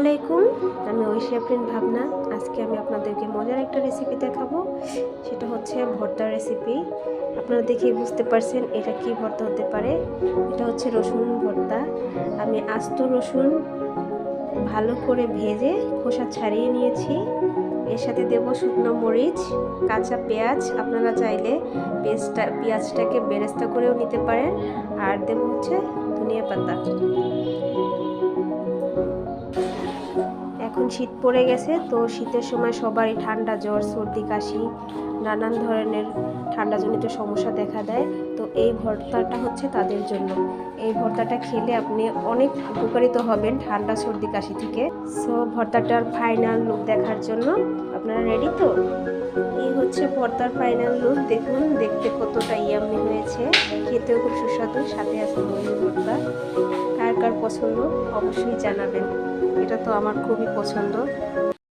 আলাইকুম, আমি ঐশী আফরিন ভাবনা। আজকে আমি আপনাদেরকে মজার একটা রেসিপি দেখাবো। সেটা হচ্ছে ভর্তার রেসিপি। আপনারা দেখেই বুঝতে পারছেন এটা কি ভর্তা হতে পারে। এটা হচ্ছে রসুন ভর্তা। আমি আস্ত রসুন ভালো করে ভেজে খোসা ছাড়িয়ে নিয়েছি। এর সাথে দেব শুকনো মরিচ, কাঁচা পেঁয়াজ। আপনারা চাইলে পেঁয়াজটাকে বেরেস্তা করেও নিতে পারেন। আর দেব হচ্ছে ধনিয়া পাতা। এখন শীত পড়ে গেছে, তো শীতের সময় সবারই ঠান্ডা, জ্বর, সর্দি, কাশি, নানান ধরনের ঠান্ডাজনিত সমস্যা দেখা দেয়। তো এই ভর্তাটা হচ্ছে তাদের জন্য। এই ভর্তাটা খেলে আপনি অনেক উপকারিত হবেন ঠান্ডা, সর্দি, কাশি থেকে। সো ভর্তাটার ফাইনাল লুক দেখার জন্য আপনারা রেডি তো? এই হচ্ছে ভর্তার ফাইনাল লুক। দেখুন দেখতে কতটা ইয়াম্মি হয়েছে, খেতেও খুব সুস্বাদু। সাথে আছে মরিচ ভর্তা। কার কার পছন্দ অবশ্যই জানাবেন। এটা তো আমার খুবই পছন্দ।